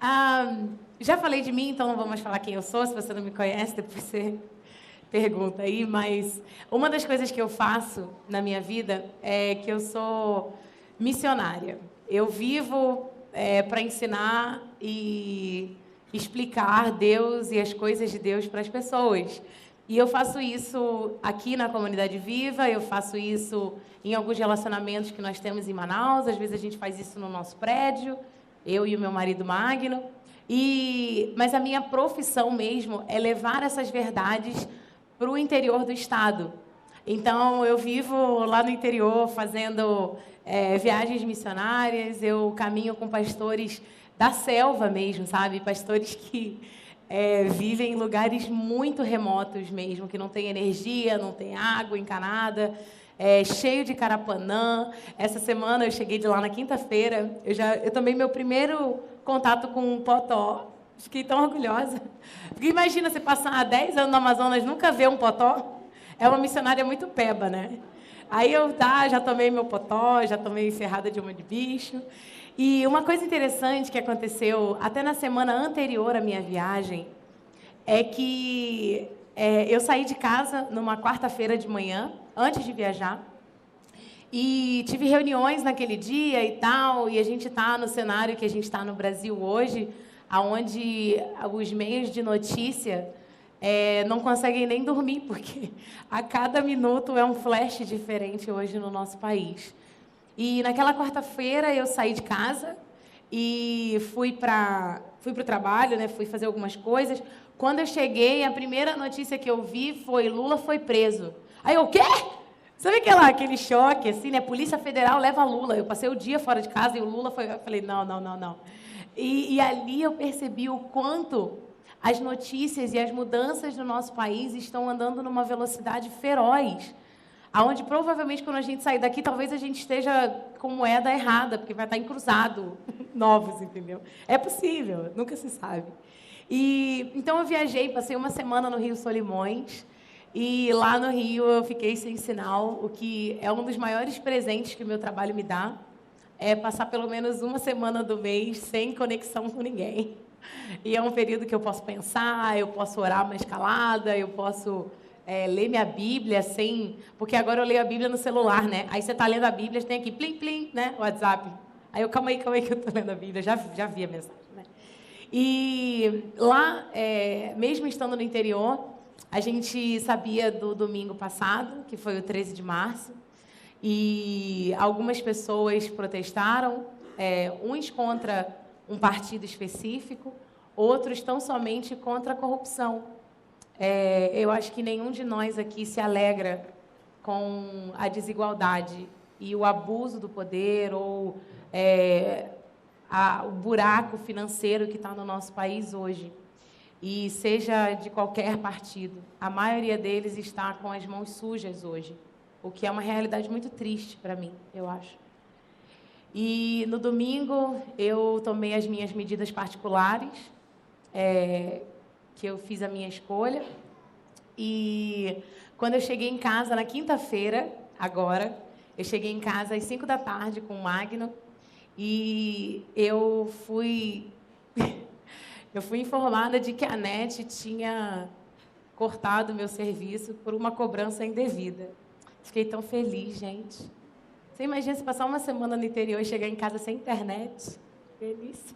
Ah, já falei de mim, então não vou mais falar quem eu sou. Se você não me conhece, depois você pergunta aí. Mas uma das coisas que eu faço na minha vida é que eu sou missionária. Eu vivo para ensinar e explicar Deus e as coisas de Deus para as pessoas. E eu faço isso aqui na Comunidade Viva, eu faço isso em alguns relacionamentos que nós temos em Manaus, às vezes a gente faz isso no nosso prédio, eu e o meu marido Magno. Mas a minha profissão mesmo é levar essas verdades para o interior do estado. Então, eu vivo lá no interior fazendo viagens missionárias, eu caminho com pastores da selva mesmo, sabe? Pastores que vivem em lugares muito remotos mesmo, que não tem energia, não tem água encanada, cheio de carapanã. Essa semana eu cheguei de lá na quinta-feira, eu tomei meu primeiro contato com um potó. Fiquei tão orgulhosa. Porque imagina você passar 10 anos no Amazonas e nunca ver um potó. É uma missionária muito peba, né? Aí eu já tomei meu potó, já tomei ferrada de uma de bicho. E uma coisa interessante que aconteceu até na semana anterior à minha viagem é que eu saí de casa numa quarta-feira de manhã, antes de viajar, e tive reuniões naquele dia e tal, e a gente está no cenário que a gente está no Brasil hoje, onde os meios de notícia não conseguem nem dormir, porque a cada minuto é um flash diferente hoje no nosso país. E naquela quarta-feira eu saí de casa e fui para o trabalho, né? Fui fazer algumas coisas. Quando eu cheguei, a primeira notícia que eu vi foi: Lula foi preso. Aí eu, o quê? Sabe aquele choque, assim, né? Polícia Federal leva Lula. Eu passei o dia fora de casa e o Lula foi... Eu falei, não. E ali eu percebi o quanto as notícias e as mudanças do nosso país estão andando numa velocidade feroz. Aonde provavelmente quando a gente sair daqui, talvez a gente esteja com moeda errada, porque vai estar encruzado novos, entendeu? É possível, nunca se sabe. Então eu viajei, passei uma semana no Rio Solimões, e lá no Rio eu fiquei sem sinal, o que é um dos maiores presentes que o meu trabalho me dá, é passar pelo menos uma semana do mês sem conexão com ninguém. E é um período que eu posso pensar, eu posso orar mais calada, eu posso ler minha Bíblia sem... Porque agora eu leio a Bíblia no celular, né? Aí você está lendo a Bíblia, tem aqui, plim, plim, né? WhatsApp. Aí eu, calma aí que eu estou lendo a Bíblia, já vi a mensagem, né? E lá, mesmo estando no interior, a gente sabia do domingo passado, que foi o 13 de março, e algumas pessoas protestaram, uns contra um partido específico, outros tão somente contra a corrupção. Eu acho que nenhum de nós aqui se alegra com a desigualdade e o abuso do poder ou o buraco financeiro que está no nosso país hoje. E seja de qualquer partido, a maioria deles está com as mãos sujas hoje, o que é uma realidade muito triste para mim, eu acho. E no domingo eu tomei as minhas medidas particulares, que eu fiz a minha escolha. E quando eu cheguei em casa, na quinta-feira, eu cheguei em casa às 5 da tarde com o Magno, e eu fui informada de que a NET tinha cortado o meu serviço por uma cobrança indevida. Fiquei tão feliz, gente. Você imagina se passar uma semana no interior e chegar em casa sem internet? Feliz.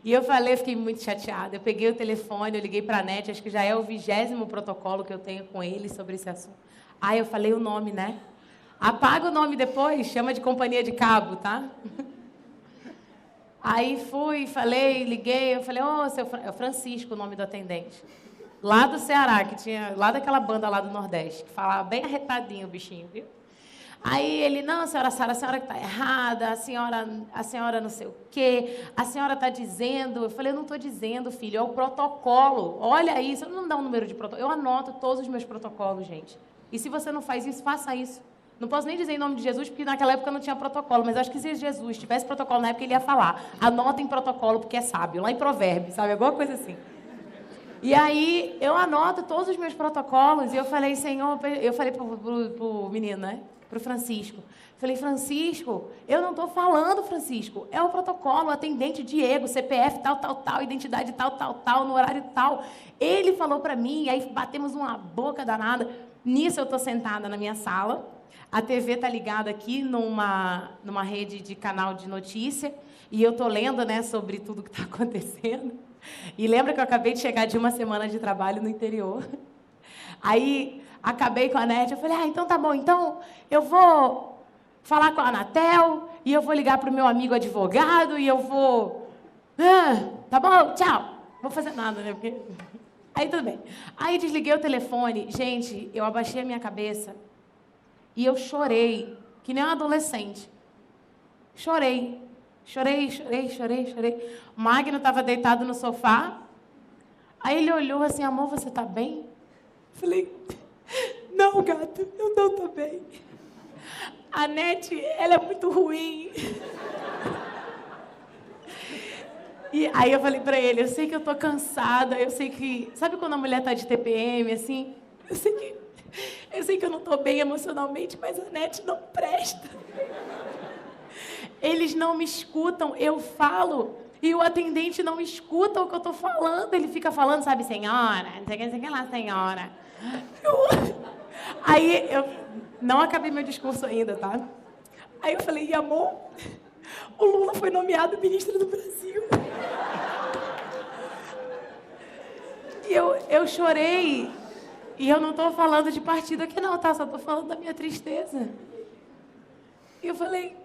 E eu fiquei muito chateada. Eu peguei o telefone, eu liguei para a NET, acho que já é o 20º protocolo que eu tenho com eles sobre esse assunto. Aí eu falei o nome, né? Apaga o nome depois, chama de companhia de cabo, tá? Aí liguei, eu falei, é o Francisco, o nome do atendente. Lá do Ceará, lá daquela banda lá do Nordeste, que falava bem arretadinho o bichinho, viu? Aí ele, não, senhora Sara, a senhora que está errada, a senhora não sei o quê, a senhora está dizendo... Eu falei, eu não estou dizendo, filho, é o protocolo. Olha isso, eu não dá um número de protocolo. Eu anoto todos os meus protocolos, gente. E se você não faz isso, faça isso. Não posso nem dizer em nome de Jesus, porque naquela época não tinha protocolo, mas acho que se Jesus tivesse protocolo na época, ele ia falar. Anotem protocolo, porque é sábio. Lá em Provérbios, sabe? Alguma coisa assim. E aí, eu anoto todos os meus protocolos, e eu falei, Senhor... Eu falei pro menino, né? para o Francisco. Falei, Francisco, eu não estou falando, Francisco. É o protocolo, o atendente Diego, CPF tal, tal, tal, identidade tal, tal, tal, no horário tal. Ele falou para mim, aí batemos uma boca danada. Nisso eu estou sentada na minha sala. A TV está ligada aqui numa rede de canal de notícia. E eu estou lendo, né, sobre tudo que está acontecendo. E lembra que eu acabei de chegar de uma semana de trabalho no interior. Aí, acabei com a NET. Eu falei, então tá bom. Então, eu vou falar com a Anatel. E eu vou ligar para o meu amigo advogado. E eu vou... tá bom, tchau. Não vou fazer nada, né? Porque... Aí, tudo bem. Aí, desliguei o telefone. Gente, eu abaixei a minha cabeça. E eu chorei, que nem uma adolescente. Chorei. Chorei. O Magno estava deitado no sofá. Aí ele olhou assim, amor, você está bem? Falei, não, gato, eu não estou bem. A NET, ela é muito ruim. E aí eu falei para ele, eu sei que eu estou cansada, eu sei que... Sabe quando a mulher está de TPM, assim? Eu sei que eu não estou bem emocionalmente, mas a NET não presta. Eles não me escutam, eu falo, e o atendente não escuta o que eu estou falando. Ele fica falando, sabe, senhora, não sei o que lá, senhora. Aí, eu não acabei meu discurso ainda, tá? Aí eu falei, amor, o Lula foi nomeado ministro do Brasil. E eu chorei, e eu não estou falando de partido aqui não, tá? Só estou falando da minha tristeza. E eu falei...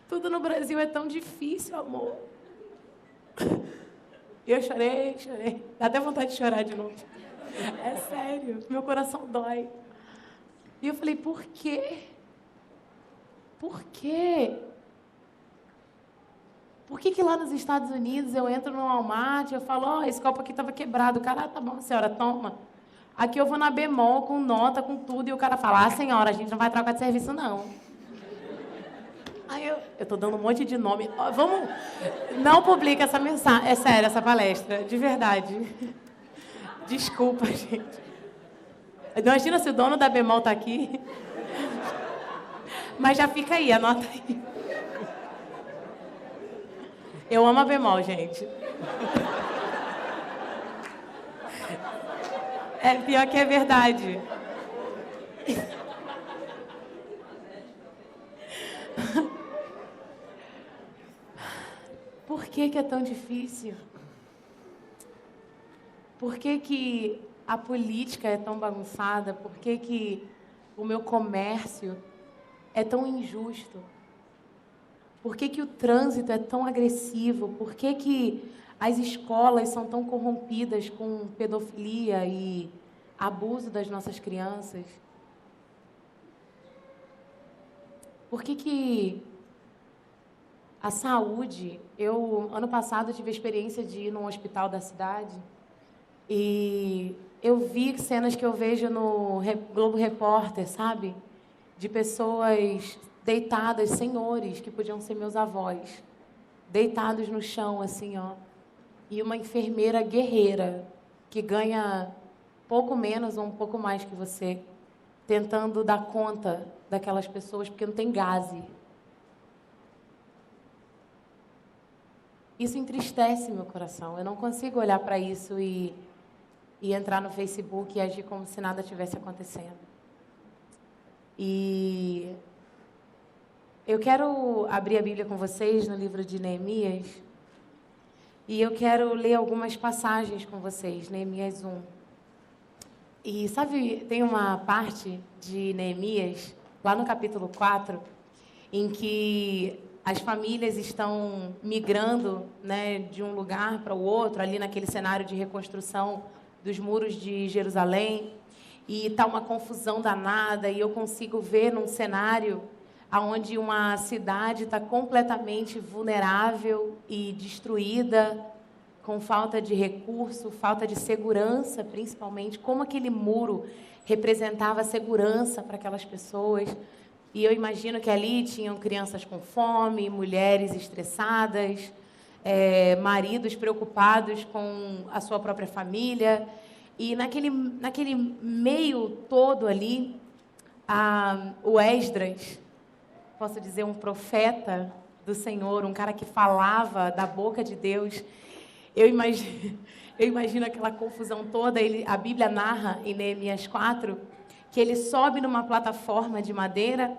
Tudo no Brasil é tão difícil, amor. Eu chorei. Dá até vontade de chorar de novo. É sério, meu coração dói. E eu falei, por quê? Por quê? Por que lá nos Estados Unidos eu entro no Walmart e eu falo, esse copo aqui estava quebrado. O cara, tá bom, senhora, toma. Aqui eu vou na Bemol com nota, com tudo, e o cara fala, senhora, a gente não vai trocar de serviço, não. Aí eu estou dando um monte de nome. Vamos... Não publica essa mensagem. É sério, essa palestra. De verdade. Desculpa, gente. Imagina se o dono da Bemol está aqui. Mas já fica aí, anota aí. Eu amo a Bemol, gente. É pior que é verdade. Por que é tão difícil? Por que a política é tão bagunçada? Por que o meu comércio é tão injusto? Por que o trânsito é tão agressivo? Por que as escolas são tão corrompidas com pedofilia e abuso das nossas crianças? Por que a saúde... ano passado, tive a experiência de ir num hospital da cidade e eu vi cenas que eu vejo no Globo Repórter, sabe? De pessoas deitadas, senhores, que podiam ser meus avós, deitados no chão, assim, ó. E uma enfermeira guerreira, que ganha pouco menos ou um pouco mais que você, tentando dar conta daquelas pessoas, porque não tem gaze. Isso entristece meu coração. Eu não consigo olhar para isso e entrar no Facebook e agir como se nada tivesse acontecendo. E eu quero abrir a Bíblia com vocês no livro de Neemias. E eu quero ler algumas passagens com vocês, Neemias 1. E sabe, tem uma parte de Neemias, lá no capítulo 4, em que as famílias estão migrando, né, de um lugar para o outro, ali naquele cenário de reconstrução dos muros de Jerusalém, e está uma confusão danada, e eu consigo ver num cenário onde uma cidade está completamente vulnerável e destruída, com falta de recurso, falta de segurança, principalmente, como aquele muro representava segurança para aquelas pessoas. E eu imagino que ali tinham crianças com fome, mulheres estressadas, maridos preocupados com a sua própria família. E naquele meio todo ali, O Esdras, posso dizer, um profeta do Senhor, um cara que falava da boca de Deus. Eu imagino aquela confusão toda. A Bíblia narra em Neemias 4 que ele sobe numa plataforma de madeira,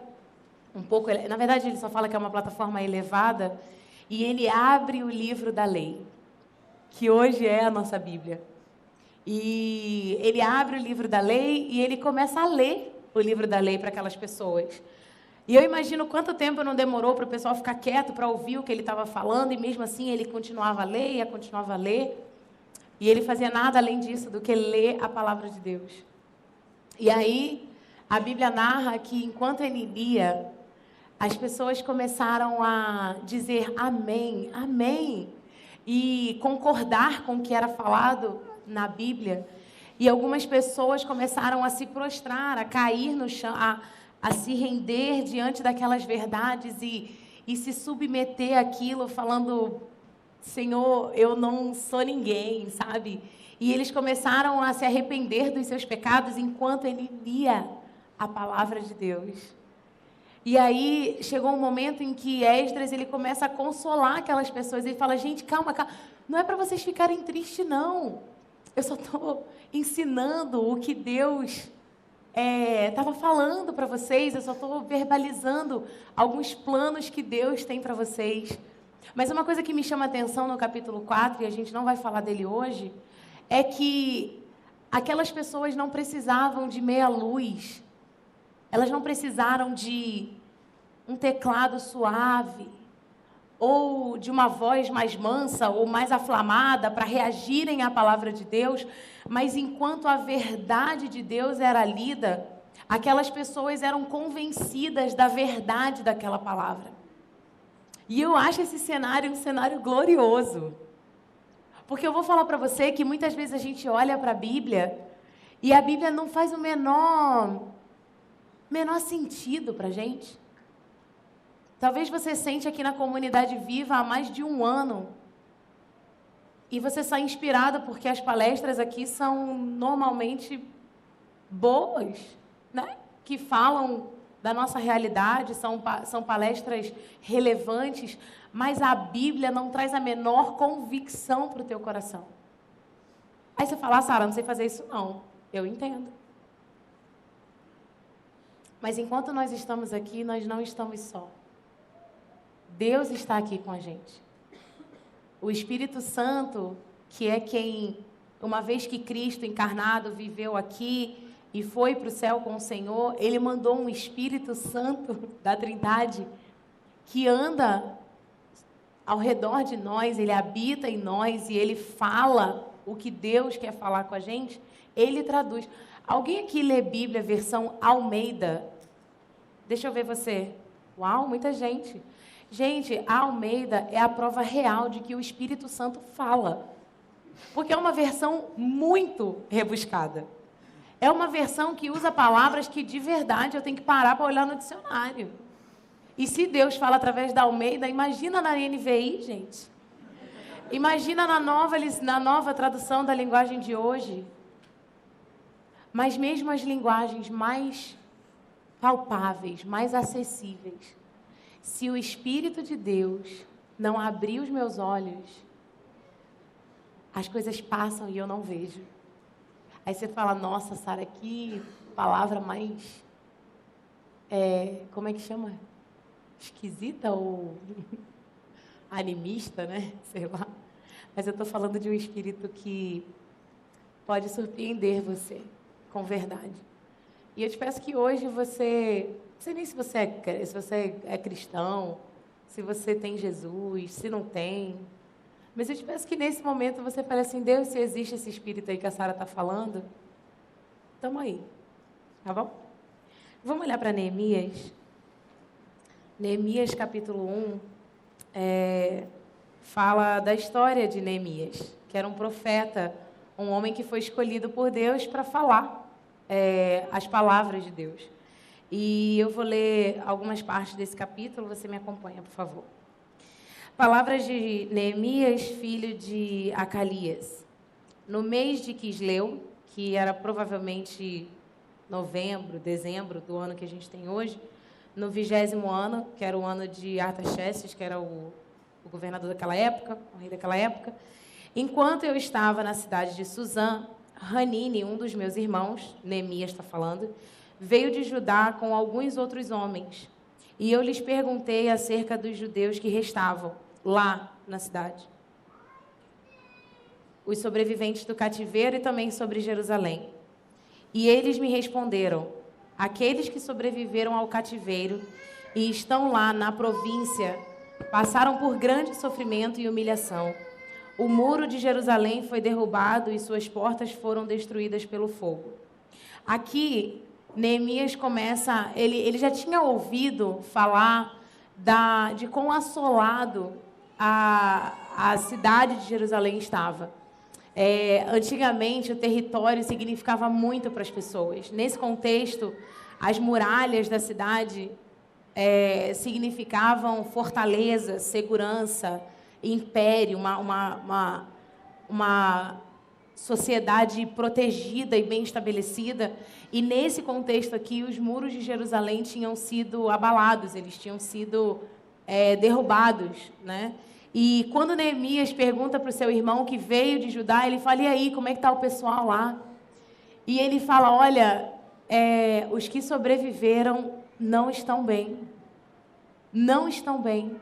na verdade ele só fala que é uma plataforma elevada, e ele abre o livro da lei, que hoje é a nossa Bíblia. E ele abre o livro da lei e ele começa a ler o livro da lei para aquelas pessoas. E eu imagino quanto tempo não demorou para o pessoal ficar quieto para ouvir o que ele estava falando, e mesmo assim ele continuava a ler, continuava a ler, e ele fazia nada além disso do que ler a palavra de Deus. E aí a Bíblia narra que enquanto ele lia, as pessoas começaram a dizer amém, amém, e concordar com o que era falado na Bíblia. E algumas pessoas começaram a se prostrar, a cair no chão, a se render diante daquelas verdades e se submeter àquilo, falando: Senhor, eu não sou ninguém, sabe? E eles começaram a se arrepender dos seus pecados enquanto ele lia a palavra de Deus. E aí chegou um momento em que Esdras ele começa a consolar aquelas pessoas. Ele fala: gente, calma, calma. Não é para vocês ficarem tristes, não. Eu só estou ensinando o que Deus estava falando para vocês. Eu só estou verbalizando alguns planos que Deus tem para vocês. Mas uma coisa que me chama a atenção no capítulo 4, e a gente não vai falar dele hoje, é que aquelas pessoas não precisavam de meia luz. Elas não precisaram de um teclado suave ou de uma voz mais mansa ou mais aflamada para reagirem à palavra de Deus, mas enquanto a verdade de Deus era lida, aquelas pessoas eram convencidas da verdade daquela palavra. E eu acho esse cenário um cenário glorioso. Porque eu vou falar para você que muitas vezes a gente olha para a Bíblia e a Bíblia não faz o menor sentido para a gente. Talvez você sente aqui na Comunidade Viva há mais de um ano e você sai inspirado porque as palestras aqui são normalmente boas, né? Que falam da nossa realidade, são palestras relevantes, mas a Bíblia não traz a menor convicção para o teu coração. Aí você fala: Sara, não sei fazer isso não. Eu entendo. Mas enquanto nós estamos aqui, nós não estamos só. Deus está aqui com a gente. O Espírito Santo, que é quem, uma vez que Cristo encarnado viveu aqui e foi para o céu com o Senhor, Ele mandou um Espírito Santo da Trindade que anda ao redor de nós, Ele habita em nós e Ele fala o que Deus quer falar com a gente, Ele traduz. Alguém aqui lê Bíblia versão Almeida? Deixa eu ver você. Uau, muita gente. Gente, a Almeida é a prova real de que o Espírito Santo fala. Porque é uma versão muito rebuscada. É uma versão que usa palavras que, de verdade, eu tenho que parar para olhar no dicionário. E se Deus fala através da Almeida, imagina na NVI, gente. Imagina na nova tradução da linguagem de hoje. Mas mesmo as linguagens mais palpáveis, mais acessíveis, se o Espírito de Deus não abrir os meus olhos, as coisas passam e eu não vejo. Aí você fala: nossa, Sara, que palavra mais, como é que chama? Esquisita ou animista, né? Sei lá. Mas eu estou falando de um Espírito que pode surpreender você com verdade. E eu te peço que hoje você, não sei nem se você é cristão, se você tem Jesus, se não tem, mas eu te peço que nesse momento você fale assim: Deus, se existe esse Espírito aí que a Sara está falando, estamos aí, tá bom? Vamos olhar para Neemias. Neemias capítulo 1 fala da história de Neemias, que era um profeta, um homem que foi escolhido por Deus para falar as palavras de Deus. E eu vou ler algumas partes desse capítulo, você me acompanha, por favor. Palavras de Neemias, filho de Acalias. No mês de Quisleu, que era provavelmente novembro, dezembro do ano que a gente tem hoje, no 20º ano, que era o ano de Artaxerxes, que era o governador daquela época, o rei daquela época. Enquanto eu estava na cidade de Suzã, Hanine, um dos meus irmãos, Neemias está falando, veio de Judá com alguns outros homens. E eu lhes perguntei acerca dos judeus que restavam lá na cidade, os sobreviventes do cativeiro e também sobre Jerusalém. E eles me responderam: aqueles que sobreviveram ao cativeiro e estão lá na província passaram por grande sofrimento e humilhação. O muro de Jerusalém foi derrubado e suas portas foram destruídas pelo fogo. Aqui, Neemias começa... Ele já tinha ouvido falar de quão assolado a cidade de Jerusalém estava. Antigamente, o território significava muito para as pessoas. Nesse contexto, as muralhas da cidade significavam fortaleza, segurança, império, uma sociedade protegida e bem estabelecida. E nesse contexto aqui, os muros de Jerusalém tinham sido abalados, eles tinham sido derrubados, né? E quando Neemias pergunta para o seu irmão que veio de Judá, ele fala: e aí, como é que está o pessoal lá? E ele fala: olha, os que sobreviveram não estão bem. Não estão bem.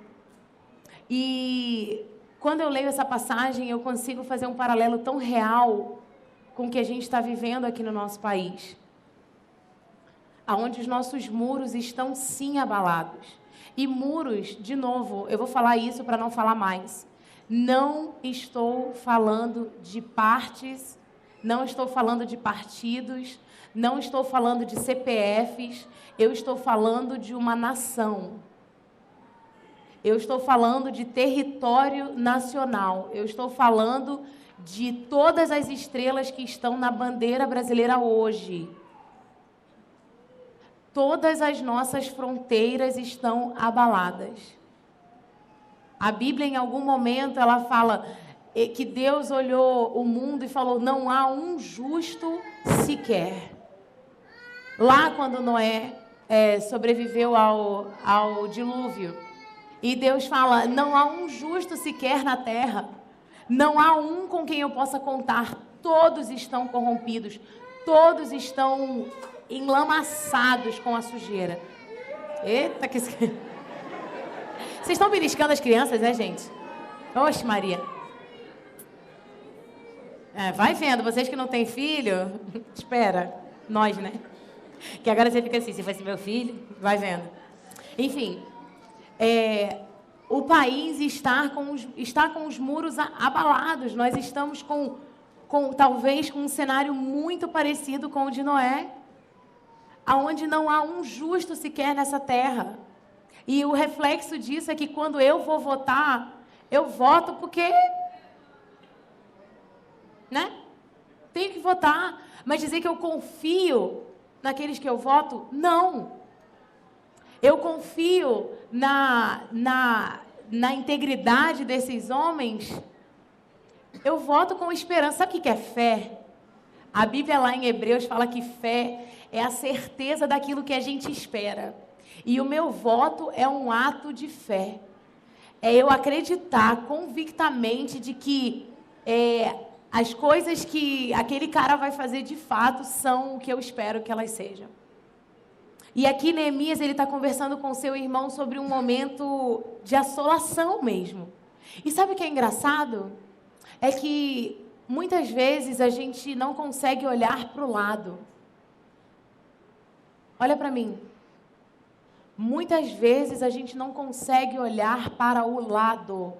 E quando eu leio essa passagem, eu consigo fazer um paralelo tão real com o que a gente está vivendo aqui no nosso país, aonde os nossos muros estão sim abalados. E muros, de novo, eu vou falar isso para não falar mais. Não estou falando de partes, não estou falando de partidos, não estou falando de CPFs, eu estou falando de uma nação. Eu estou falando de território nacional. Eu estou falando de todas as estrelas que estão na bandeira brasileira hoje. Todas as nossas fronteiras estão abaladas. A Bíblia, em algum momento, ela fala que Deus olhou o mundo e falou: não há um justo sequer. Lá, quando Noé sobreviveu ao dilúvio, e Deus fala: não há um justo sequer na terra. Não há um com quem eu possa contar. Todos estão corrompidos. Todos estão enlamaçados com a sujeira. Eita, que... Vocês estão beliscando as crianças, né, gente? Oxe, Maria. Vai vendo. Vocês que não têm filho, espera. Nós, né? Que agora você fica assim: se fosse meu filho, vai vendo. Enfim... o país está com os muros abalados. Nós estamos talvez com um cenário muito parecido com o de Noé, aonde não há um justo sequer nessa terra. E o reflexo disso é que quando eu vou votar, eu voto porque, né? Tenho que votar. Mas dizer que eu confio naqueles que eu voto, não. Eu confio na integridade desses homens. Eu voto com esperança. Sabe o que é fé? A Bíblia lá em Hebreus fala que fé é a certeza daquilo que a gente espera. E o meu voto é um ato de fé. É eu acreditar convictamente de que as coisas que aquele cara vai fazer de fato são o que eu espero que elas sejam. E aqui Neemias, ele está conversando com seu irmão sobre um momento de assolação mesmo. E sabe o que é engraçado? É que muitas vezes a gente não consegue olhar para o lado. Olha para mim. Muitas vezes a gente não consegue olhar para o lado.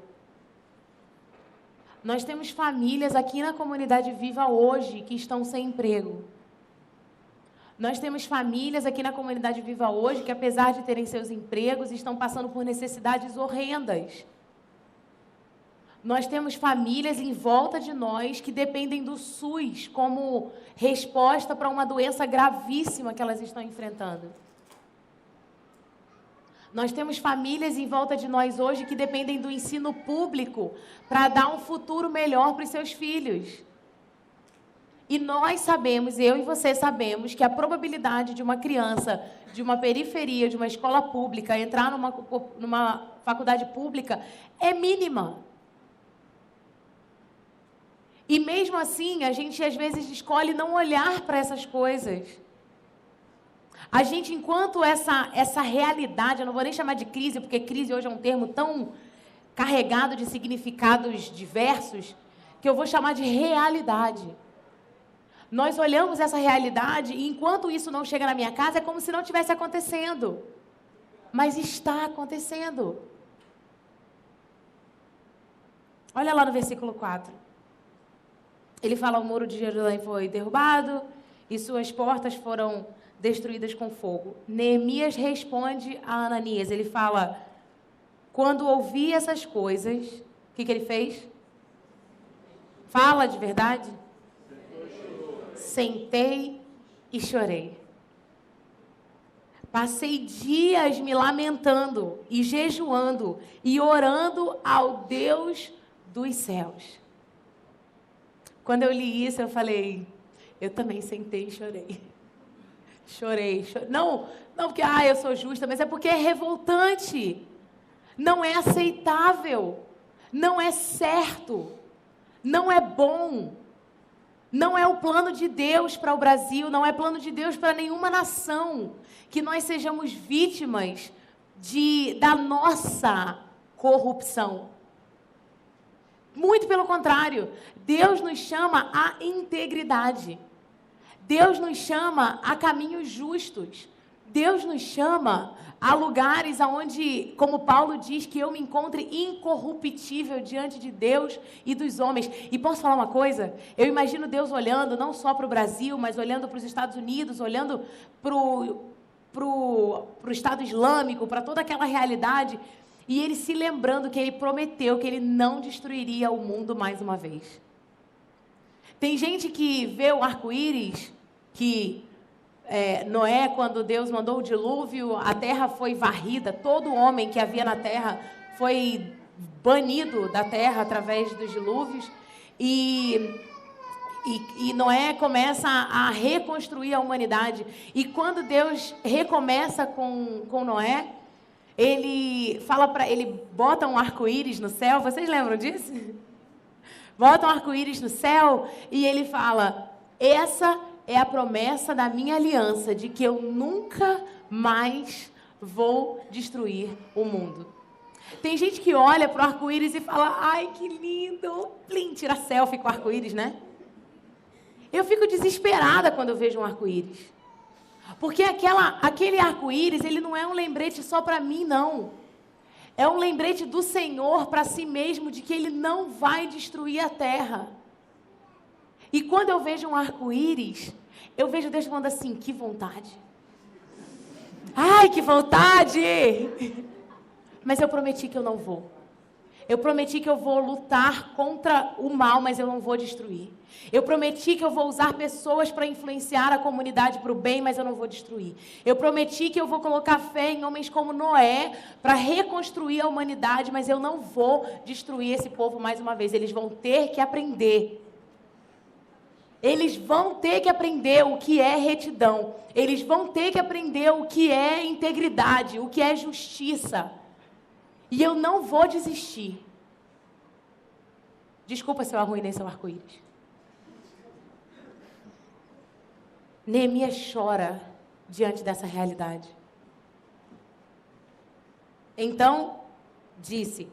Nós temos famílias aqui na comunidade Viva hoje que estão sem emprego. Nós temos famílias aqui na comunidade Viva hoje que, apesar de terem seus empregos, estão passando por necessidades horrendas. Nós temos famílias em volta de nós que dependem do SUS como resposta para uma doença gravíssima que elas estão enfrentando. Nós temos famílias em volta de nós hoje que dependem do ensino público para dar um futuro melhor para os seus filhos. E nós sabemos, eu e você sabemos, que a probabilidade de uma criança de uma periferia, de uma escola pública, entrar numa faculdade pública é mínima. E mesmo assim, a gente às vezes escolhe não olhar para essas coisas. A gente, enquanto essa realidade, eu não vou nem chamar de crise, porque crise hoje é um termo tão carregado de significados diversos, que eu vou chamar de realidade. Nós olhamos essa realidade e enquanto isso não chega na minha casa, é como se não estivesse acontecendo. Mas está acontecendo. Olha lá no versículo 4. Ele fala: o muro de Jerusalém foi derrubado e suas portas foram destruídas com fogo. Neemias responde a Ananias. Ele fala: quando ouvi essas coisas, o que ele fez? Fala de verdade. Sentei e chorei. Passei dias me lamentando e jejuando e orando ao Deus dos céus. Quando eu li isso, eu falei, eu também sentei e chorei. Chorei. Não porque eu sou justa, mas é porque é revoltante. Não é aceitável. Não é certo. Não é bom. Não é o plano de Deus para o Brasil, não é plano de Deus para nenhuma nação que nós sejamos vítimas da nossa corrupção. Muito pelo contrário, Deus nos chama à integridade. Deus nos chama a caminhos justos. Deus nos chama a lugares onde, como Paulo diz, que eu me encontre incorruptível diante de Deus e dos homens. E posso falar uma coisa? Eu imagino Deus olhando não só para o Brasil, mas olhando para os Estados Unidos, olhando para o Estado Islâmico, para toda aquela realidade, e ele se lembrando que ele prometeu que ele não destruiria o mundo mais uma vez. Tem gente que vê o arco-íris, que Noé, quando Deus mandou o dilúvio, a terra foi varrida, todo homem que havia na terra foi banido da terra através dos dilúvios, e Noé começa a reconstruir a humanidade. E quando Deus recomeça com Noé, ele bota um arco-íris no céu. Vocês lembram disso? Bota um arco-íris no céu e ele fala: essa é a promessa da minha aliança, de que eu nunca mais vou destruir o mundo. Tem gente que olha para o arco-íris e fala: ai, que lindo! Plim, tira selfie com o arco-íris, né? Eu fico desesperada quando eu vejo um arco-íris. Porque aquele arco-íris, ele não é um lembrete só para mim, não. É um lembrete do Senhor para si mesmo, de que Ele não vai destruir a terra. E quando eu vejo um arco-íris, eu vejo Deus falando assim: que vontade. Ai, que vontade! Mas eu prometi que eu não vou. Eu prometi que eu vou lutar contra o mal, mas eu não vou destruir. Eu prometi que eu vou usar pessoas para influenciar a comunidade para o bem, mas eu não vou destruir. Eu prometi que eu vou colocar fé em homens como Noé para reconstruir a humanidade, mas eu não vou destruir esse povo mais uma vez. Eles vão ter que aprender. Eles vão ter que aprender o que é retidão. Eles vão ter que aprender o que é integridade, o que é justiça. E eu não vou desistir. Desculpa se eu arruinei seu arco-íris. Neemias chora diante dessa realidade. Então, disse,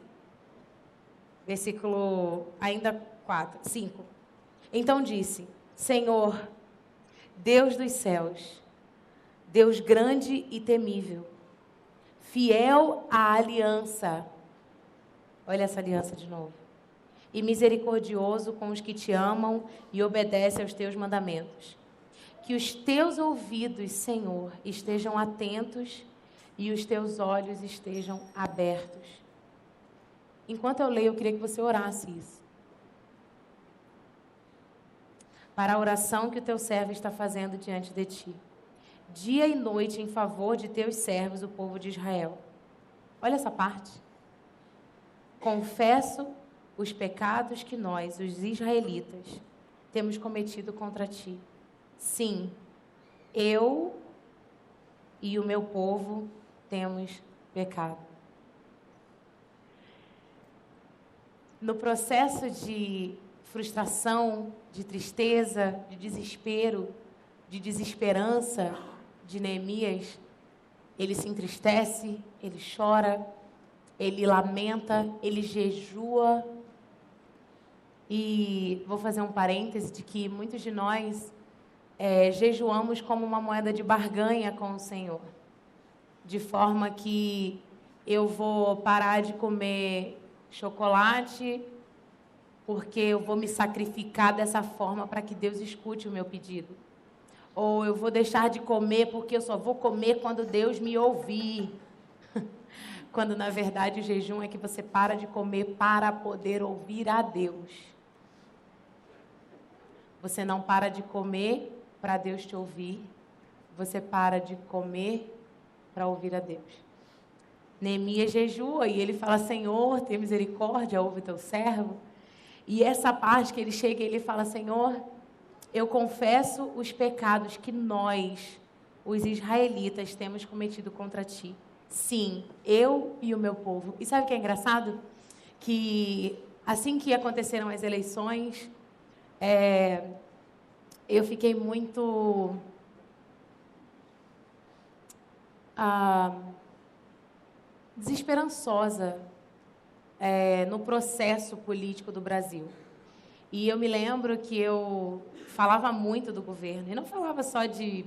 versículo ainda 5. Então disse: Senhor, Deus dos céus, Deus grande e temível, fiel à aliança, olha essa aliança de novo, e misericordioso com os que te amam e obedecem aos teus mandamentos. Que os teus ouvidos, Senhor, estejam atentos e os teus olhos estejam abertos. Enquanto eu leio, eu queria que você orasse isso. Para a oração que o teu servo está fazendo diante de ti, dia e noite em favor de teus servos, o povo de Israel. Olha essa parte. Confesso os pecados que nós, os israelitas, temos cometido contra ti. Sim, eu e o meu povo temos pecado. No processo de frustração, de tristeza, de desespero, de desesperança de Neemias, ele se entristece, ele chora, ele lamenta, ele jejua. E vou fazer um parêntese de que muitos de nós jejuamos como uma moeda de barganha com o Senhor. De forma que eu vou parar de comer chocolate porque eu vou me sacrificar dessa forma para que Deus escute o meu pedido. Ou eu vou deixar de comer porque eu só vou comer quando Deus me ouvir. Quando, na verdade, o jejum é que você para de comer para poder ouvir a Deus. Você não para de comer para Deus te ouvir. Você para de comer para ouvir a Deus. Neemias jejua e ele fala: Senhor, tem misericórdia, ouve teu servo. E essa parte que ele chega e ele fala: Senhor, eu confesso os pecados que nós, os israelitas, temos cometido contra ti. Sim, eu e o meu povo. E sabe o que é engraçado? Que assim que aconteceram as eleições, eu fiquei muito desesperançosa no processo político do Brasil. E eu me lembro que eu falava muito do governo. E não falava só de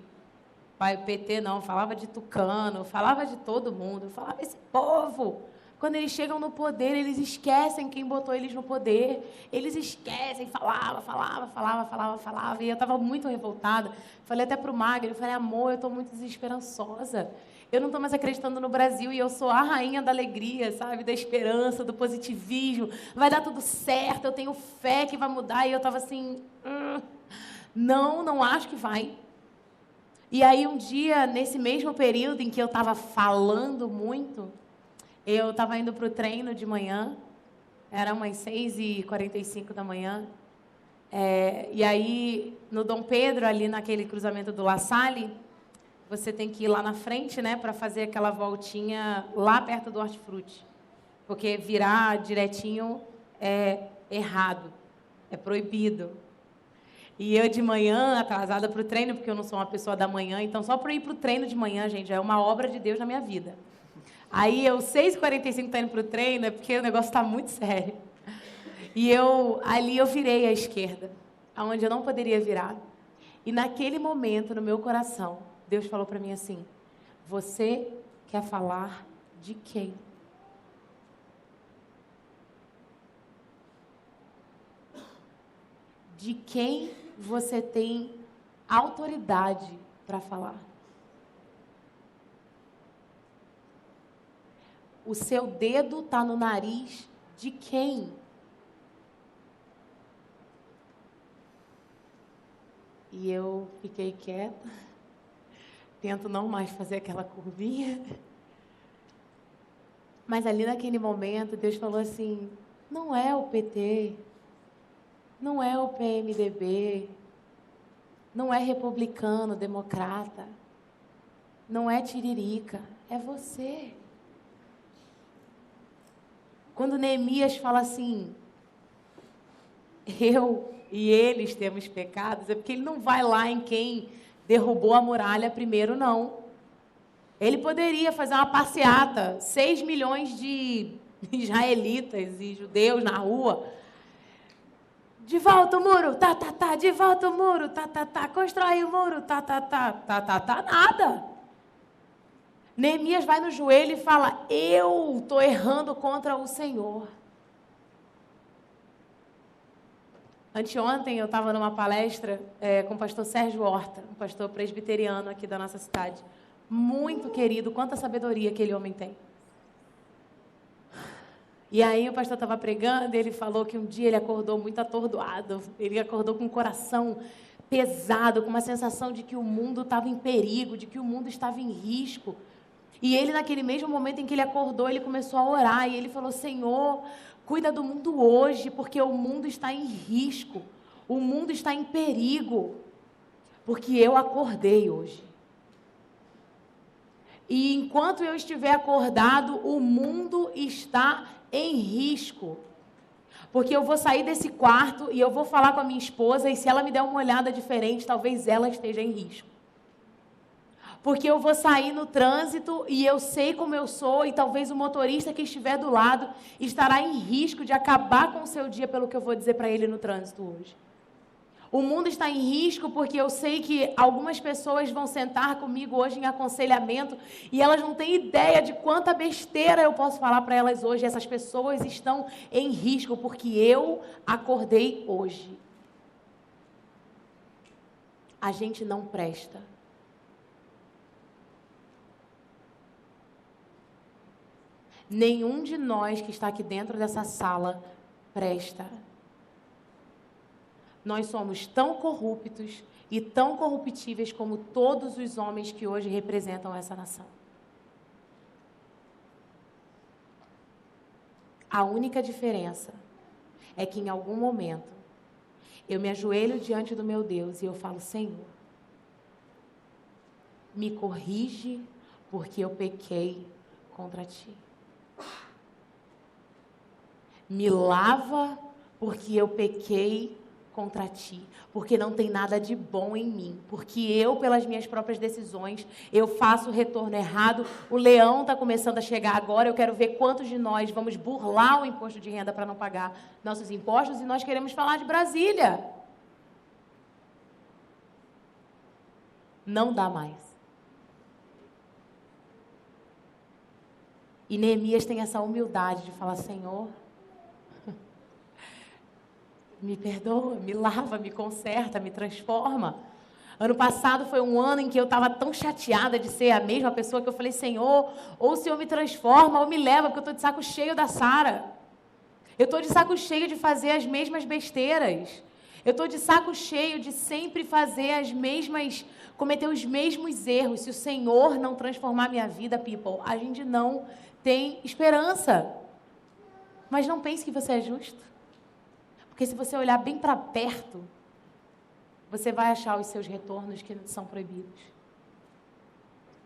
PT, não. Falava de Tucano, falava de todo mundo. Falava: esse povo, quando eles chegam no poder, eles esquecem quem botou eles no poder. Eles esquecem. Falava. E eu estava muito revoltada. Falei até para o Magno, eu falei: amor, eu estou muito desesperançosa. Eu não estou mais acreditando no Brasil e eu sou a rainha da alegria, sabe? Da esperança, do positivismo. Vai dar tudo certo, eu tenho fé que vai mudar. E eu estava assim, não acho que vai. E aí um dia, nesse mesmo período em que eu estava falando muito, eu estava indo para o treino de manhã, era umas 6h45 da manhã. E aí, no Dom Pedro, ali naquele cruzamento do La Salle, você tem que ir lá na frente, né, para fazer aquela voltinha lá perto do Hortifruti. Porque virar direitinho é errado, é proibido. E eu de manhã, atrasada para o treino, porque eu não sou uma pessoa da manhã, então só para ir para o treino de manhã, gente, já é uma obra de Deus na minha vida. Aí eu, 6h45, tá indo para o treino, é porque o negócio está muito sério. E ali eu virei à esquerda, aonde eu não poderia virar. E naquele momento, no meu coração, Deus falou para mim assim: você quer falar de quem? De quem você tem autoridade para falar? O seu dedo está no nariz de quem? E eu fiquei quieta. Tento não mais fazer aquela curvinha. Mas ali naquele momento, Deus falou assim: não é o PT, não é o PMDB, não é republicano, democrata, não é tiririca, é você. Quando Neemias fala assim, eu e eles temos pecados, é porque ele não vai lá em quem derrubou a muralha primeiro, não. Ele poderia fazer uma passeata, 6 milhões de israelitas e judeus na rua. De volta o muro, tá, de volta o muro, tá, constrói o muro, tá, nada. Neemias vai no joelho e fala: eu estou errando contra o Senhor. Anteontem eu estava numa palestra com o pastor Sérgio Horta, um pastor presbiteriano aqui da nossa cidade. Muito querido, quanta sabedoria aquele homem tem. E aí o pastor estava pregando e ele falou que um dia ele acordou muito atordoado. Ele acordou com o coração pesado, com uma sensação de que o mundo estava em perigo, de que o mundo estava em risco. E ele, naquele mesmo momento em que ele acordou, ele começou a orar. E ele falou: Senhor, cuida do mundo hoje, porque o mundo está em risco. O mundo está em perigo, porque eu acordei hoje. E enquanto eu estiver acordado, o mundo está em risco. Porque eu vou sair desse quarto e eu vou falar com a minha esposa, e se ela me der uma olhada diferente, talvez ela esteja em risco. Porque eu vou sair no trânsito e eu sei como eu sou, e talvez o motorista que estiver do lado estará em risco de acabar com o seu dia pelo que eu vou dizer para ele no trânsito hoje. O mundo está em risco porque eu sei que algumas pessoas vão sentar comigo hoje em aconselhamento e elas não têm ideia de quanta besteira eu posso falar para elas hoje. Essas pessoas estão em risco porque eu acordei hoje. A gente não presta. Nenhum de nós que está aqui dentro dessa sala presta. Nós somos tão corruptos e tão corruptíveis como todos os homens que hoje representam essa nação. A única diferença é que em algum momento eu me ajoelho diante do meu Deus e eu falo: Senhor, me corrige porque eu pequei contra Ti. Me lava porque eu pequei contra Ti, porque não tem nada de bom em mim, porque eu, pelas minhas próprias decisões, eu faço o retorno errado. O leão está começando a chegar agora, eu quero ver quantos de nós vamos burlar o imposto de renda para não pagar nossos impostos, e nós queremos falar de Brasília. Não dá mais. E Neemias tem essa humildade de falar: Senhor, me perdoa, me lava, me conserta, me transforma. Ano passado foi um ano em que eu estava tão chateada de ser a mesma pessoa que eu falei: Senhor, ou o Senhor me transforma ou me leva, porque eu estou de saco cheio da Sara. Eu estou de saco cheio de fazer as mesmas besteiras. Eu estou de saco cheio de sempre fazer cometer os mesmos erros. Se o Senhor não transformar minha vida, people, a gente não tem esperança. Mas não pense que você é justo. Porque se você olhar bem para perto, você vai achar os seus retornos que são proibidos.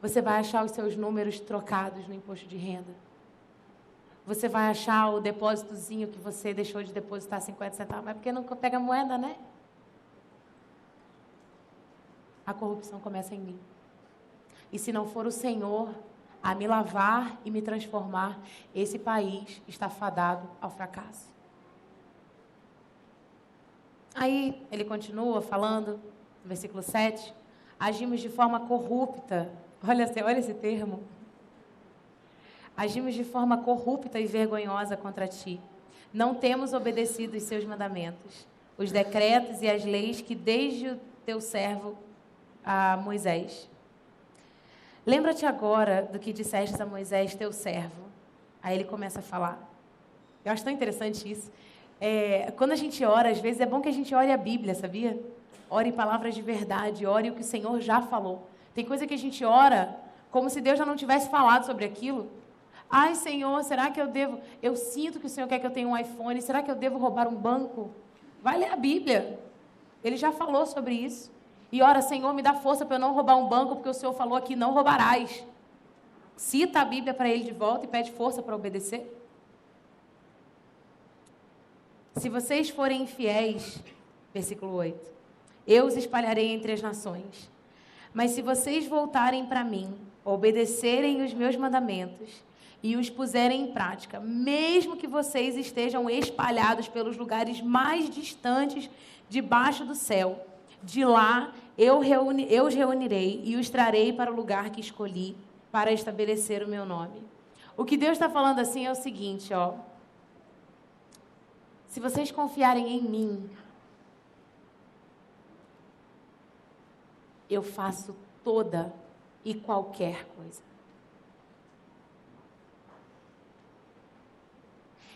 Você vai achar os seus números trocados no imposto de renda. Você vai achar o depósitozinho que você deixou de depositar 50 centavos. Mas porque não pega moeda, né? A corrupção começa em mim. E se não for o Senhor a me lavar e me transformar, esse país está fadado ao fracasso. Aí ele continua falando, no versículo 7, agimos de forma corrupta. Olha esse termo. Agimos de forma corrupta e vergonhosa contra Ti. Não temos obedecido os Seus mandamentos, os decretos e as leis que desde o Teu servo a Moisés. Lembra-te agora do que disseste a Moisés, teu servo. Aí ele começa a falar. Eu acho tão interessante isso. Quando a gente ora, às vezes é bom que a gente ore a Bíblia, sabia? Ore palavras de verdade, ore o que o Senhor já falou. Tem coisa que a gente ora como se Deus já não tivesse falado sobre aquilo. Ai, Senhor, será que eu devo... Eu sinto que o Senhor quer que eu tenha um iPhone. Será que eu devo roubar um banco? Vai ler a Bíblia. Ele já falou sobre isso. E ora, Senhor, me dá força para eu não roubar um banco, porque o Senhor falou aqui, não roubarás. Cita a Bíblia para ele de volta e pede força para obedecer. Se vocês forem infiéis, versículo 8, eu os espalharei entre as nações. Mas se vocês voltarem para mim, obedecerem os meus mandamentos e os puserem em prática, mesmo que vocês estejam espalhados pelos lugares mais distantes debaixo do céu, de lá eu os reunirei e os trarei para o lugar que escolhi para estabelecer o meu nome. O que Deus está falando assim é o seguinte, ó. Se vocês confiarem em mim, eu faço toda e qualquer coisa.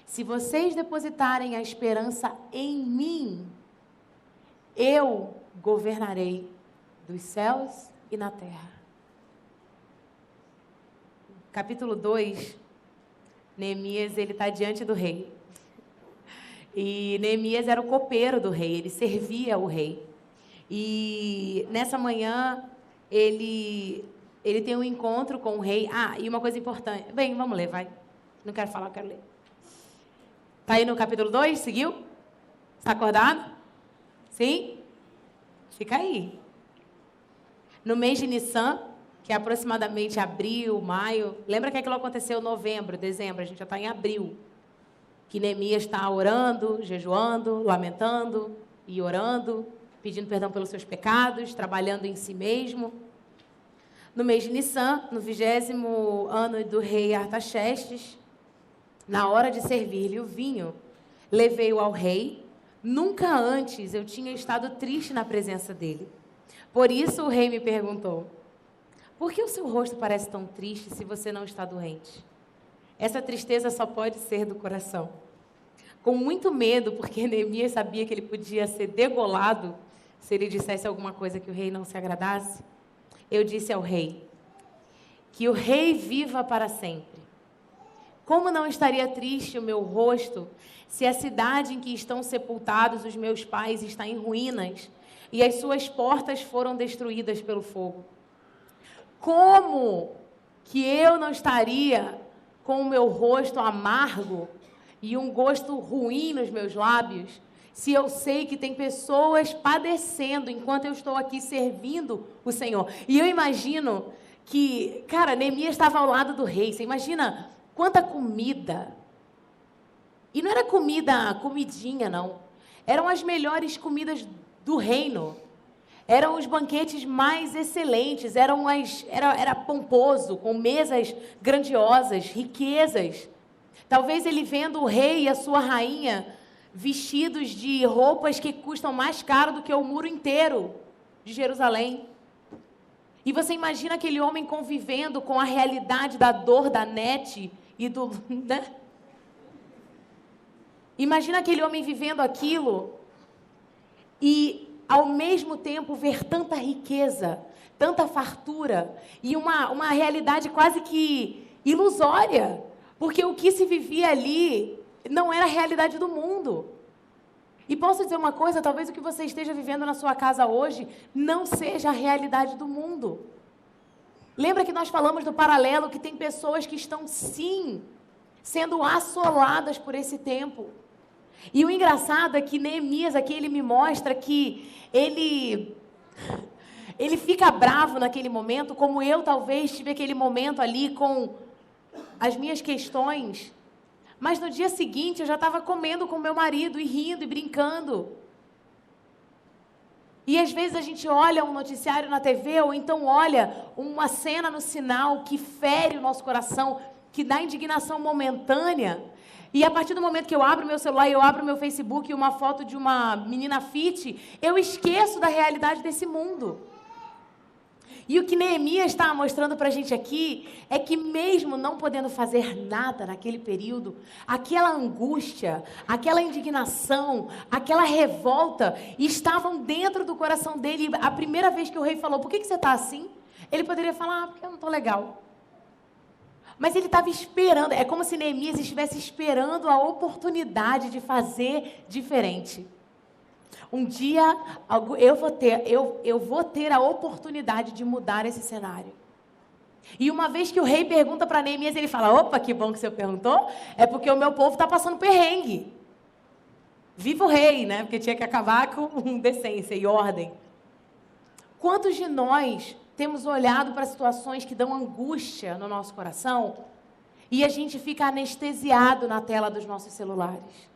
Se vocês depositarem a esperança em mim, eu governarei dos céus e na terra. Capítulo 2, Neemias, ele está diante do rei. E Neemias era o copeiro do rei, ele servia o rei. E nessa manhã, ele tem um encontro com o rei. Ah, e uma coisa importante. Bem, vamos ler, vai. Não quero falar, quero ler. Está aí no capítulo 2, seguiu? Está acordado? Sim? Fica aí. No mês de Nissan, que é aproximadamente abril, maio. Lembra que aquilo aconteceu em novembro, dezembro, a gente já está em abril. Que Neemias está orando, jejuando, lamentando e orando, pedindo perdão pelos seus pecados, trabalhando em si mesmo. No mês de Nissan, no 20º ano do rei Artaxerxes, na hora de servir-lhe o vinho, levei-o ao rei. Nunca antes eu tinha estado triste na presença dele. Por isso o rei me perguntou: por que o seu rosto parece tão triste se você não está doente? Essa tristeza só pode ser do coração. Com muito medo, porque Neemias sabia que ele podia ser degolado se ele dissesse alguma coisa que o rei não se agradasse, eu disse ao rei: que o rei viva para sempre. Como não estaria triste o meu rosto se a cidade em que estão sepultados os meus pais está em ruínas e as suas portas foram destruídas pelo fogo? Como que eu não estaria com o meu rosto amargo e um gosto ruim nos meus lábios, se eu sei que tem pessoas padecendo enquanto eu estou aqui servindo o Senhor? E eu imagino que, cara, Neemias estava ao lado do rei. Você imagina quanta comida. E não era comidinha, não. Eram as melhores comidas do reino. Eram os banquetes mais excelentes, era pomposo, com mesas grandiosas, riquezas. Talvez ele vendo o rei e a sua rainha vestidos de roupas que custam mais caro do que o muro inteiro de Jerusalém. E você imagina aquele homem convivendo com a realidade da dor da net e do... né? Imagina aquele homem vivendo aquilo e, ao mesmo tempo, ver tanta riqueza, tanta fartura e uma realidade quase que ilusória, porque o que se vivia ali não era a realidade do mundo. E posso dizer uma coisa, talvez o que você esteja vivendo na sua casa hoje não seja a realidade do mundo. Lembra que nós falamos do paralelo, que tem pessoas que estão, sim, sendo assoladas por esse tempo. E o engraçado é que Neemias aqui, ele me mostra que ele fica bravo naquele momento, como eu talvez tive aquele momento ali com as minhas questões. Mas no dia seguinte eu já estava comendo com meu marido e rindo e brincando. E às vezes a gente olha um noticiário na TV ou então olha uma cena no sinal que fere o nosso coração, que dá indignação momentânea. E a partir do momento que eu abro meu celular e eu abro meu Facebook e uma foto de uma menina fit, eu esqueço da realidade desse mundo. E o que Neemias está mostrando para a gente aqui é que mesmo não podendo fazer nada naquele período, aquela angústia, aquela indignação, aquela revolta estavam dentro do coração dele. A primeira vez que o rei falou: por que você está assim? Ele poderia falar: porque eu não estou legal. Mas ele estava esperando, é como se Neemias estivesse esperando a oportunidade de fazer diferente. Um dia eu vou ter a oportunidade de mudar esse cenário. E uma vez que o rei pergunta para Neemias, ele fala: opa, que bom que você perguntou, é porque o meu povo está passando perrengue. Viva o rei, né? Porque tinha que acabar com decência e ordem. Quantos de nós temos olhado para situações que dão angústia no nosso coração e a gente fica anestesiado na tela dos nossos celulares?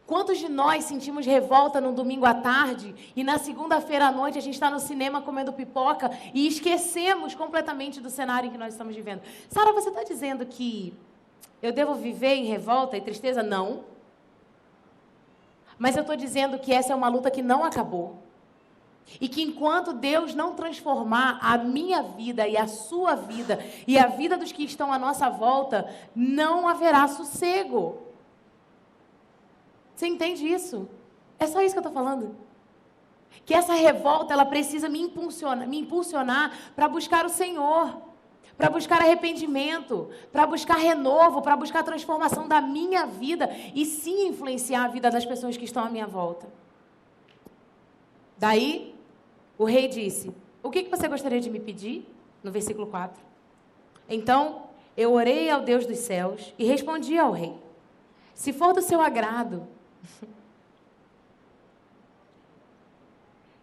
Quantos de nós sentimos revolta no domingo à tarde e na segunda-feira à noite a gente está no cinema comendo pipoca e esquecemos completamente do cenário em que nós estamos vivendo? Sara, você está dizendo que eu devo viver em revolta e tristeza? Não. Mas eu estou dizendo que essa é uma luta que não acabou. E que enquanto Deus não transformar a minha vida e a sua vida e a vida dos que estão à nossa volta, não haverá sossego. Você entende isso? É só isso que eu estou falando. Que essa revolta, ela precisa me impulsionar para buscar o Senhor. para buscar arrependimento, para buscar renovo, para buscar transformação da minha vida e sim influenciar a vida das pessoas que estão à minha volta. Daí, o rei disse: o que você gostaria de me pedir? No versículo 4. Então, eu orei ao Deus dos céus e respondi ao rei: se for do seu agrado,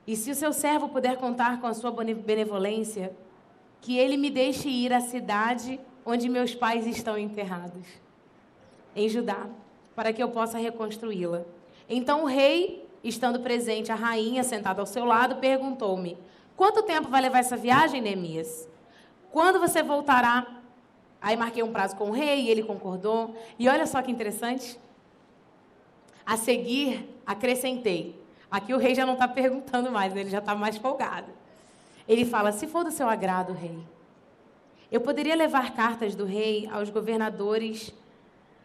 e se o seu servo puder contar com a sua benevolência, que ele me deixe ir à cidade onde meus pais estão enterrados, em Judá, para que eu possa reconstruí-la. Então o rei, estando presente, a rainha sentada ao seu lado, perguntou-me: quanto tempo vai levar essa viagem, Neemias? Quando você voltará? Aí marquei um prazo com o rei e ele concordou. E olha só que interessante. A seguir, acrescentei. Aqui o rei já não está perguntando mais, ele já está mais folgado. Ele fala: se for do seu agrado, rei, eu poderia levar cartas do rei aos governadores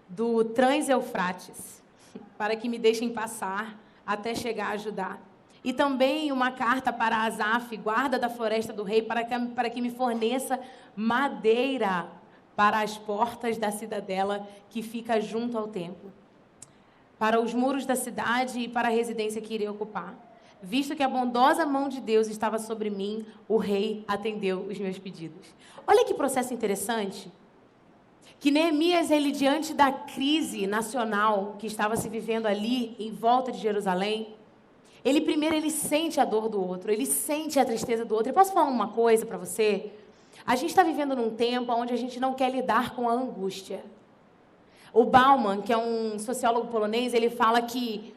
do Trans-Eufrates, para que me deixem passar até chegar a Judá. E também uma carta para Asaf, guarda da floresta do rei, para que me forneça madeira para as portas da cidadela que fica junto ao templo, para os muros da cidade e para a residência que irei ocupar. Visto que a bondosa mão de Deus estava sobre mim, o rei atendeu os meus pedidos. Olha que processo interessante. Que Neemias, ele diante da crise nacional que estava se vivendo ali, em volta de Jerusalém, ele sente a dor do outro, ele sente a tristeza do outro. Eu posso falar uma coisa para você? A gente está vivendo num tempo onde a gente não quer lidar com a angústia. O Bauman, que é um sociólogo polonês, ele fala que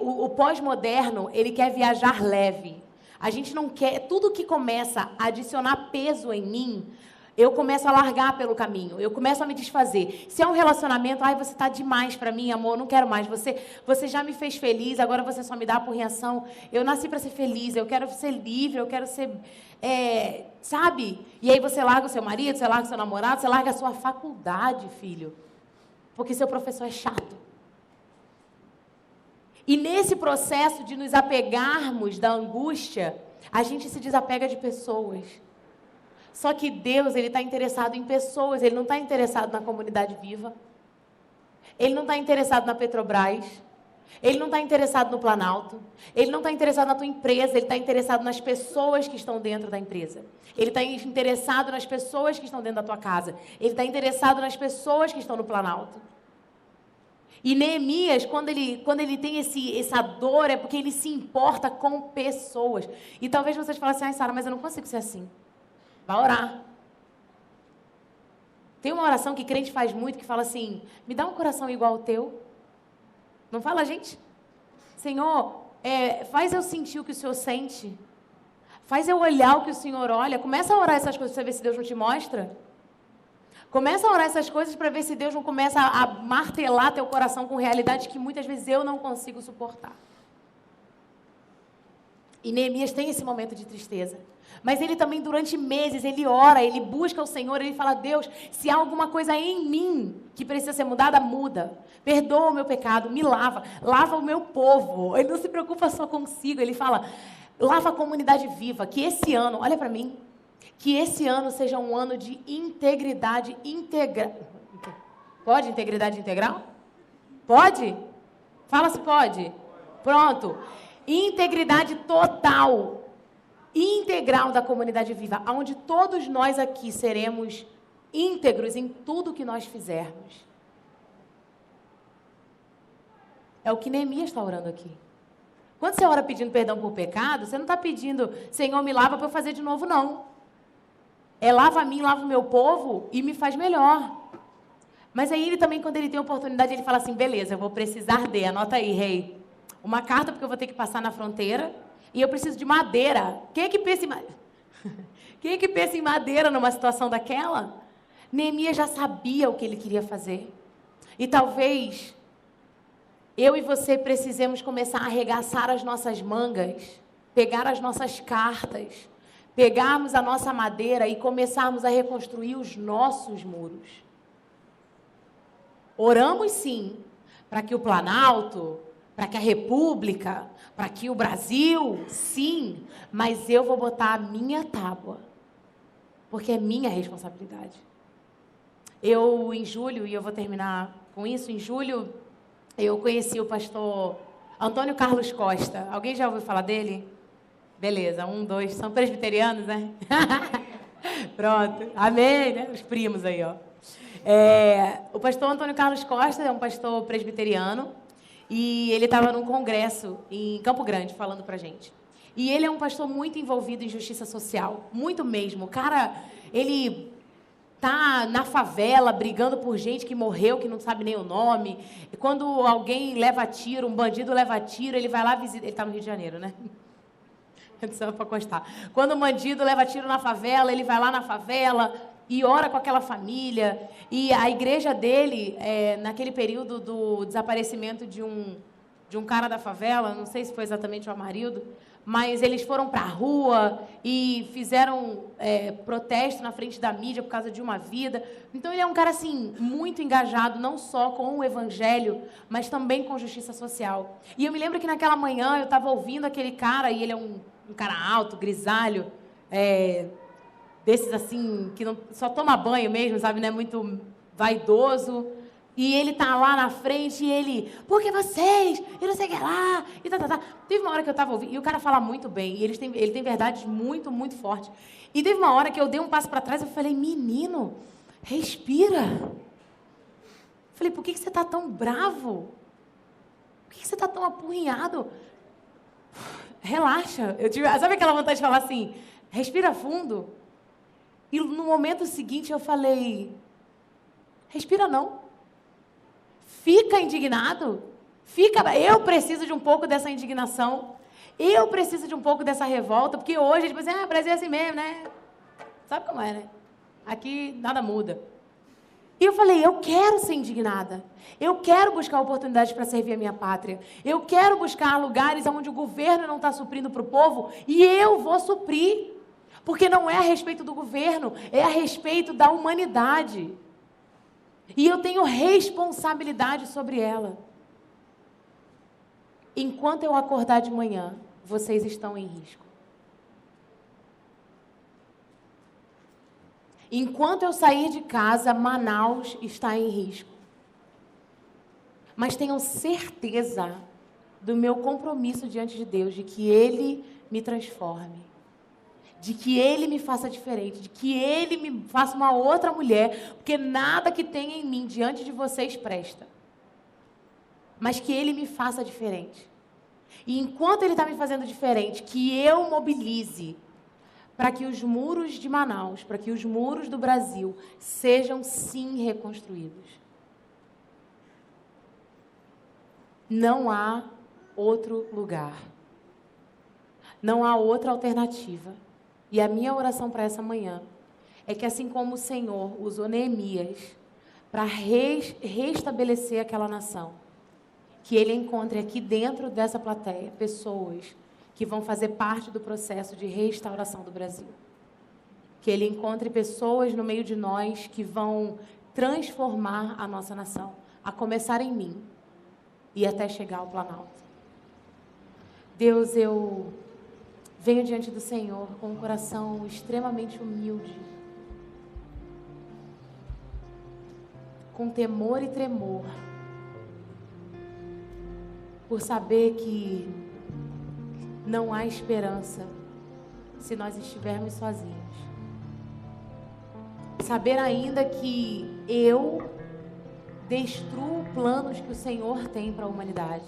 o pós-moderno, ele quer viajar leve. A gente não quer, tudo que começa a adicionar peso em mim, eu começo a largar pelo caminho, eu começo a me desfazer. Se é um relacionamento, você está demais para mim, amor, não quero mais. Você já me fez feliz, agora você só me dá por reação. Eu nasci para ser feliz, eu quero ser livre, eu quero ser, sabe? E aí você larga o seu marido, você larga o seu namorado, você larga a sua faculdade, filho, porque seu professor é chato. E nesse processo de nos apegarmos da angústia, a gente se desapega de pessoas. Só que Deus, ele está interessado em pessoas, ele não está interessado na comunidade viva. Ele não está interessado na Petrobras. Ele não está interessado no Planalto. Ele não está interessado na tua empresa, ele está interessado nas pessoas que estão dentro da empresa. Ele está interessado nas pessoas que estão dentro da tua casa. Ele está interessado nas pessoas que estão no Planalto. E Neemias, quando ele tem essa dor, é porque ele se importa com pessoas. E talvez vocês falem assim: Sara, mas eu não consigo ser assim. Vai orar. Tem uma oração que crente faz muito, que fala assim: me dá um coração igual ao teu. Não fala, gente? Senhor, faz eu sentir o que o Senhor sente. Faz eu olhar o que o Senhor olha. Começa a orar essas coisas para ver se Deus não te mostra. Começa a orar essas coisas para ver se Deus não começa a martelar teu coração com realidades que muitas vezes eu não consigo suportar. E Neemias tem esse momento de tristeza. Mas ele também, durante meses, ele ora, ele busca o Senhor, ele fala: Deus, se há alguma coisa em mim que precisa ser mudada, muda. Perdoa o meu pecado, me lava, lava o meu povo. Ele não se preocupa só consigo, ele fala: lava a comunidade viva, que esse ano, olha para mim, que esse ano seja um ano de integridade integral. Pode integridade integral? Pode? Fala se pode. Pronto. Integridade total. Integral da comunidade viva, onde todos nós aqui seremos íntegros em tudo que nós fizermos. É o que Neemias está orando aqui. Quando você ora pedindo perdão por pecado, você não está pedindo: Senhor, me lava para eu fazer de novo, não. Lava a mim, lava o meu povo e me faz melhor. Mas aí ele também, quando ele tem oportunidade, ele fala assim: beleza, eu vou precisar anota aí, rei, uma carta, porque eu vou ter que passar na fronteira. E eu preciso de madeira. Quem é que pensa em madeira numa situação daquela? Neemias já sabia o que ele queria fazer. E talvez eu e você precisemos começar a arregaçar as nossas mangas, pegar as nossas cartas, pegarmos a nossa madeira e começarmos a reconstruir os nossos muros. Oramos sim, para que o Planalto, para que a República, para que o Brasil, sim, mas eu vou botar a minha tábua. porque é minha responsabilidade. Eu, em julho, e eu vou terminar com isso, em julho, eu conheci o pastor Antônio Carlos Costa. Alguém já ouviu falar dele? Beleza, 1, 2, são presbiterianos, né? Pronto, amém, né? Os primos aí, ó. O pastor Antônio Carlos Costa é um pastor presbiteriano e ele estava num congresso em Campo Grande falando pra gente. E ele é um pastor muito envolvido em justiça social, muito mesmo. O cara, ele tá na favela brigando por gente que morreu, que não sabe nem o nome. E quando alguém leva tiro, um bandido leva tiro, ele vai lá visitar. Ele está no Rio de Janeiro, né? Só para constar. Quando um bandido leva tiro na favela, ele vai lá na favela e ora com aquela família. E a igreja dele, naquele período do desaparecimento de um cara da favela, não sei se foi exatamente o Amarildo, mas eles foram para a rua e fizeram protesto na frente da mídia por causa de uma vida. Então, ele é um cara, assim, muito engajado, não só com o evangelho, mas também com justiça social. E eu me lembro que naquela manhã eu estava ouvindo aquele cara, e ele é um cara alto, grisalho, desses, assim, que não, só toma banho mesmo, sabe, né? Muito vaidoso. E ele tá lá na frente e ele, porque vocês, e não sei o que lá, e tá. Teve uma hora que eu tava ouvindo, e o cara fala muito bem, e ele tem verdades muito, muito fortes. E teve uma hora que eu dei um passo para trás e eu falei, menino, respira. Falei, por que você tá tão bravo? Por que você tá tão apurrinhado? Relaxa. Sabe aquela vontade de falar assim, respira fundo? E no momento seguinte eu falei, respira não. Fica indignado. Eu preciso de um pouco dessa indignação. Eu preciso de um pouco dessa revolta, porque hoje, tipo assim, o Brasil é assim mesmo, né? Sabe como é, né? Aqui nada muda. E eu falei, eu quero ser indignada. Eu quero buscar oportunidades para servir a minha pátria. Eu quero buscar lugares onde o governo não está suprindo para o povo e eu vou suprir. Porque não é a respeito do governo, é a respeito da humanidade. E eu tenho responsabilidade sobre ela. Enquanto eu acordar de manhã, vocês estão em risco. Enquanto eu sair de casa, Manaus está em risco. Mas tenham certeza do meu compromisso diante de Deus, de que Ele me transforme. De que Ele me faça diferente, de que Ele me faça uma outra mulher, porque nada que tenha em mim diante de vocês presta. Mas que Ele me faça diferente. E enquanto Ele está me fazendo diferente, que eu mobilize para que os muros de Manaus, para que os muros do Brasil sejam sim reconstruídos. Não há outro lugar. Não há outra alternativa. E a minha oração para essa manhã é que, assim como o Senhor usou Neemias para restabelecer aquela nação, que Ele encontre aqui dentro dessa plateia pessoas que vão fazer parte do processo de restauração do Brasil. Que Ele encontre pessoas no meio de nós que vão transformar a nossa nação, a começar em mim e até chegar ao Planalto. Deus, eu venho diante do Senhor com um coração extremamente humilde, com temor e tremor, por saber que não há esperança se nós estivermos sozinhos. Saber ainda que eu destruo planos que o Senhor tem para a humanidade,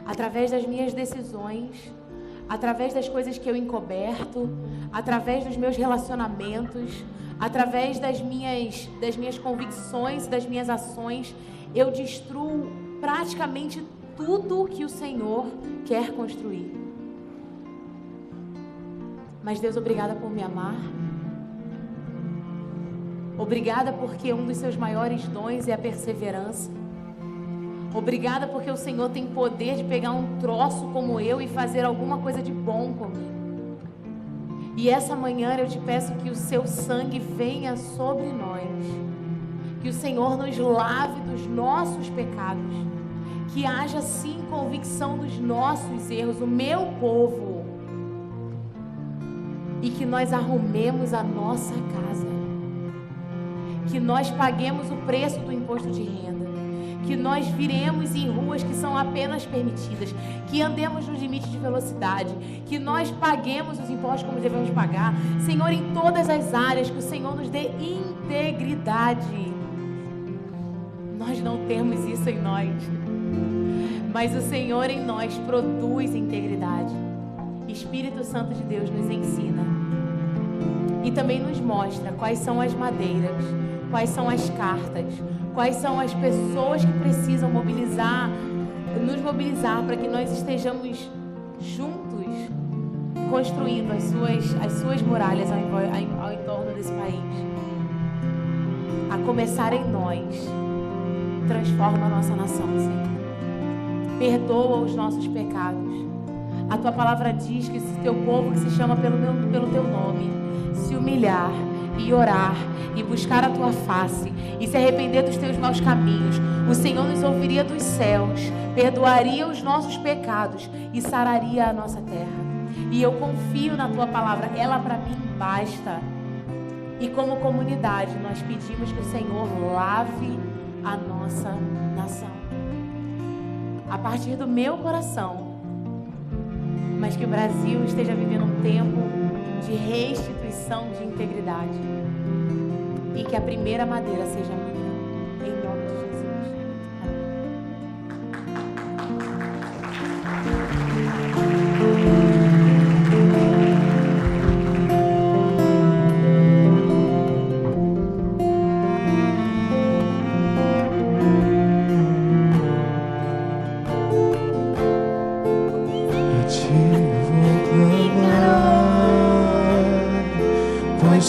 através das minhas decisões, através das coisas que eu encoberto, através dos meus relacionamentos, através das minhas convicções e das minhas ações, eu destruo praticamente tudo que o Senhor quer construir. Mas Deus, obrigada por me amar. Obrigada porque um dos seus maiores dons é a perseverança. Obrigada porque o Senhor tem poder de pegar um troço como eu e fazer alguma coisa de bom comigo. E essa manhã eu te peço que o seu sangue venha sobre nós. Que o Senhor nos lave dos nossos pecados. Que haja sim convicção dos nossos erros. O meu povo e que nós arrumemos a nossa casa, que nós paguemos o preço do imposto de renda, que nós viremos em ruas que são apenas permitidas, que andemos no limite de velocidade, que nós paguemos os impostos como devemos pagar, Senhor, em todas as áreas, que o Senhor nos dê integridade. Nós não temos isso em nós, mas o Senhor em nós produz integridade. Espírito Santo de Deus nos ensina e também nos mostra quais são as madeiras, quais são as cartas, quais são as pessoas que precisam nos mobilizar para que nós estejamos juntos construindo as suas muralhas ao entorno desse país. A começar em nós, transforma a nossa nação, Senhor. Perdoa os nossos pecados. A tua palavra diz que se teu povo que se chama pelo teu nome se humilhar e orar e buscar a tua face e se arrepender dos teus maus caminhos, o Senhor nos ouviria dos céus, perdoaria os nossos pecados e sararia a nossa terra. E eu confio na tua palavra, ela para mim basta. E como comunidade nós pedimos que o Senhor lave a nossa nação a partir do meu coração, mas que o Brasil esteja vivendo um tempo de restituição de integridade e que a primeira madeira seja minha, em nome de Jesus.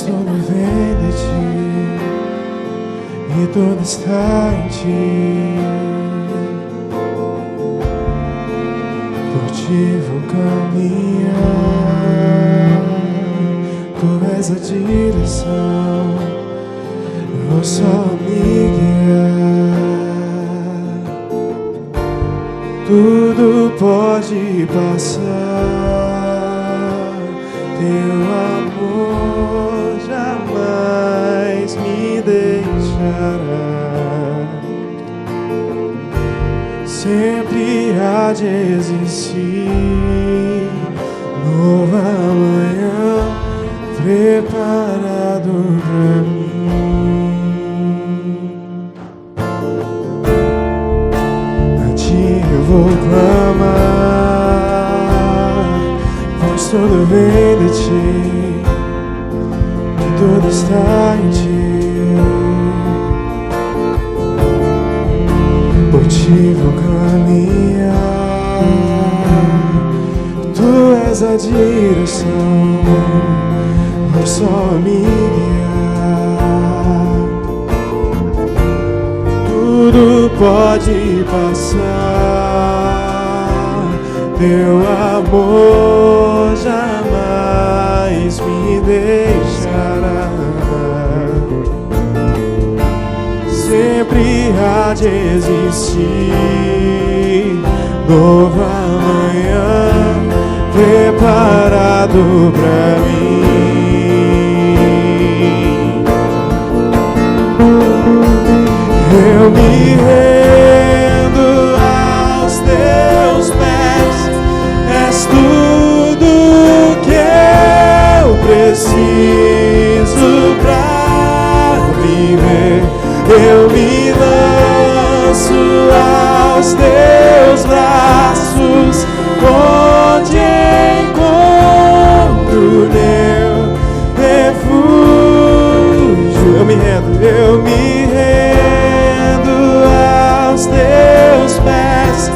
Tudo vem de ti e tudo está em ti. Por ti vou caminhar, tu és a direção, vou só me guiar. Tudo pode passar, teu amor jamais me deixará. Sempre há de existir nova manhã preparado pra mim. A ti eu vou clamar, pois tudo vem de ti, tudo está em ti. Por ti vou caminhar, tu és a direção, vou só me guiar. Tudo pode passar, teu amor jamais me deixará. Sempre há de existir nova manhã preparado pra mim. Eu me rendo aos teus pés, és tudo que eu preciso pra viver. Eu me lanço aos teus braços, onde encontro meu refúgio. Eu me rendo aos teus pés,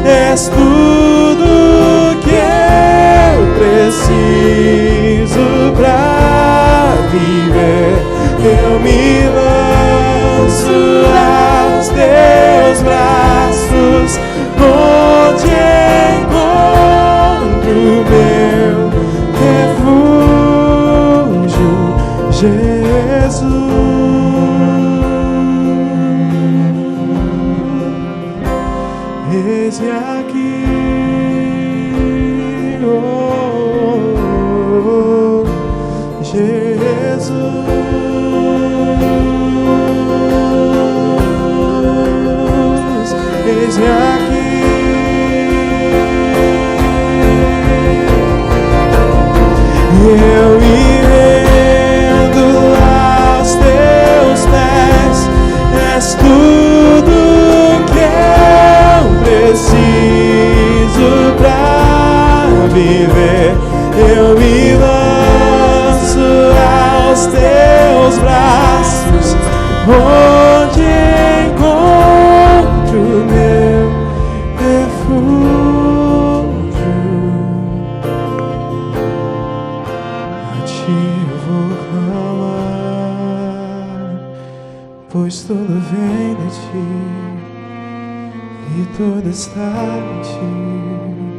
és tudo que eu preciso pra viver. Eu me lanço aos teus braços, onde encontro meu refúgio, Jesus. Eis-me aqui, oh, oh, oh. ti, e tudo está em ti.